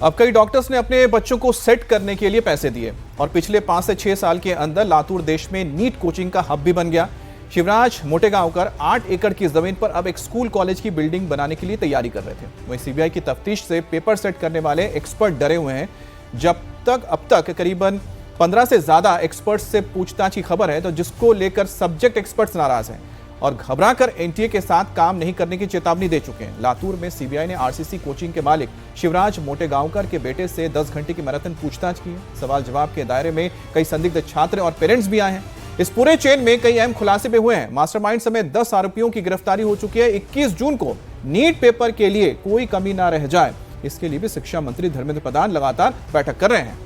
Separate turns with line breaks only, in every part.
अब कई डॉक्टर्स ने अपने बच्चों को सेट करने के लिए पैसे दिए और पिछले 5 से 6 साल के अंदर लातूर देश में नीट कोचिंग का हब भी बन गया। शिवराज मोटेगांवकर 8 एकड़ की जमीन पर अब एक स्कूल कॉलेज की बिल्डिंग बनाने के लिए तैयारी कर रहे थे। वहीं सीबीआई की तफ्तीश से पेपर सेट करने वाले एक्सपर्ट डरे हुए हैं। अब तक करीबन 15 से ज्यादा एक्सपर्ट्स से पूछताछ की खबर है, तो जिसको लेकर सब्जेक्ट एक्सपर्ट्स नाराज हैं और घबराकर एनटीए के साथ काम नहीं करने की चेतावनी दे चुके हैं। लातूर में सीबीआई ने आरसीसी कोचिंग के मालिक शिवराज मोटेगांवकर के बेटे से 10 घंटे की मैराथन पूछताछ की है। सवाल जवाब के दायरे में कई संदिग्ध छात्र और पेरेंट्स भी आए हैं। इस पूरे चेन में कई अहम खुलासे भी हुए हैं। मास्टरमाइंड समेत 10 आरोपियों की गिरफ्तारी हो चुकी है। 21 जून को नीट पेपर के लिए कोई कमी ना रह जाए, इसके लिए भी शिक्षा मंत्री धर्मेंद्र प्रधान लगातार बैठक कर रहे हैं।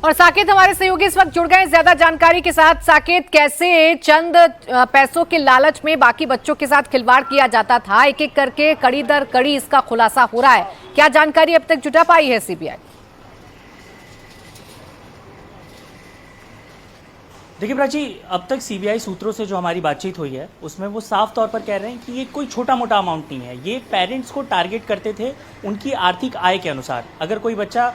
और साकेत हमारे सहयोगी इस वक्त जुड़ गए ज्यादा जानकारी के साथ। साकेत, कैसे चंद पैसों के लालच में बाकी बच्चों के साथ खिलवाड़ किया जाता था, एक एक करके कड़ी दर कड़ी इसका खुलासा हो रहा है। क्या जानकारी अब तक जुटा पाई है सीबीआई?
देखिए प्राची, अब तक सीबीआई सूत्रों से जो हमारी बातचीत हुई है उसमें वो साफ तौर पर कह रहे हैं कि ये कोई छोटा मोटा अमाउंट नहीं है। ये पेरेंट्स को टारगेट करते थे उनकी आर्थिक आय के अनुसार। अगर कोई बच्चा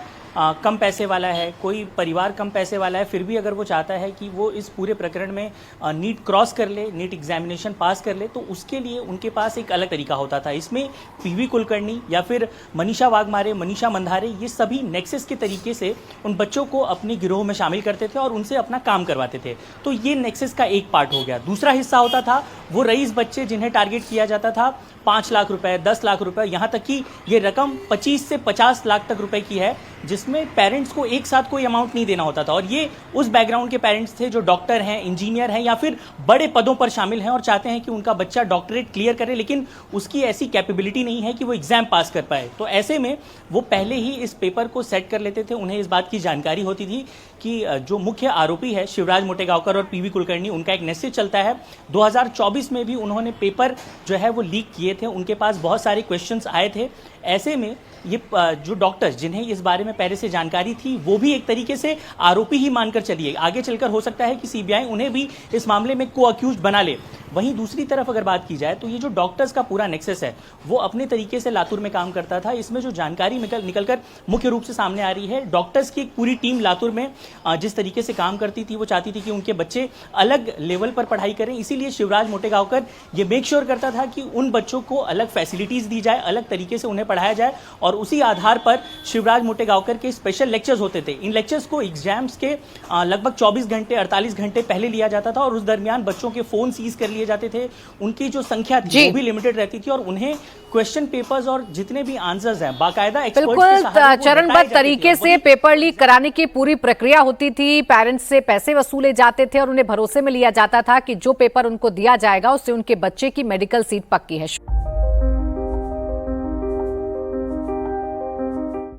कम पैसे वाला है, कोई परिवार कम पैसे वाला है, फिर भी अगर वो चाहता है कि वो इस पूरे प्रकरण में नीट क्रॉस कर ले, नीट एग्जामिनेशन पास कर ले, तो उसके लिए उनके पास एक अलग तरीका होता था। इसमें पीवी कुलकर्णी या फिर मनीषा वाघमारे, मनीषा मंधारे, ये सभी नेक्सस के तरीके से उन बच्चों को अपने गिरोह में शामिल करते थे और उनसे अपना काम करवाते थे। तो ये नेक्सस का एक पार्ट हो गया। दूसरा हिस्सा होता था वो रईस बच्चे जिन्हें टारगेट किया जाता था 5 लाख रुपए, 10 लाख रुपए, यहाँ तक कि ये रकम 25 से 50 लाख तक रुपए की है, जिसमें पेरेंट्स को एक साथ कोई अमाउंट नहीं देना होता था। और ये उस बैकग्राउंड के पेरेंट्स थे जो डॉक्टर हैं, इंजीनियर हैं या फिर बड़े पदों पर शामिल हैं और चाहते हैं कि उनका बच्चा डॉक्टरेट क्लियर करे, लेकिन उसकी ऐसी कैपेबिलिटी नहीं है कि वो एग्जाम पास कर पाए। तो ऐसे में वो पहले ही इस पेपर को सेट कर लेते थे। उन्हें इस बात की जानकारी होती थी कि जो मुख्य आरोपी है शिवराज मोटेगांवकर और पीवी कुलकर्णी, उनका एक मैसेज चलता है। 2024 में भी उन्होंने पेपर जो है वो लीक किए थे, उनके पास बहुत सारे क्वेश्चंस आए थे। ऐसे में ये जो डॉक्टर्स जिन्हें इस बारे में पहले से जानकारी थी वो भी एक तरीके से आरोपी ही मानकर चलिए। आगे चलकर हो सकता है कि सीबीआई उन्हें भी इस मामले में को अक्यूज्ड बना ले। वहीं दूसरी तरफ अगर बात की जाए तो ये जो डॉक्टर्स का पूरा नेक्सस है वो अपने तरीके से लातूर में काम करता था। इसमें जो जानकारी निकलकर मुख्य रूप से सामने आ रही है, डॉक्टर्स की एक पूरी टीम लातूर में जिस तरीके से काम करती थी वो चाहती थी कि उनके बच्चे अलग लेवल पर पढ़ाई करें। इसीलिए शिवराज मोटेगांवकर ये मेक श्योर करता था कि उन बच्चों को अलग फैसिलिटीज दी जाए, अलग तरीके से उन्हें पढ़ाया जाए। और उसी आधार पर शिवराज मोटेगांवकर के स्पेशल लेक्चर्स होते थे। इन लेक्चर्स को एग्जाम्स के लगभग 24 घंटे 48 घंटे पहले लिया जाता था और उस दरमियान बच्चों के फोन सीज कर लिए जाते थे। उनकी जो संख्या थी वो भी लिमिटेड रहती थी और उन्हें क्वेश्चन पेपर्स और जितने भी आंसर्स हैं बाकायदा
बिल्कुल चरणबद्ध तरीके से पेपर लीक कराने की पूरी प्रक्रिया होती थी। पेरेंट्स से पैसे वसूले जाते थे और उन्हें भरोसे में लिया जाता था कि जो पेपर उनको दिया जाएगा उससे उनके बच्चे की मेडिकल सीट पक्की है।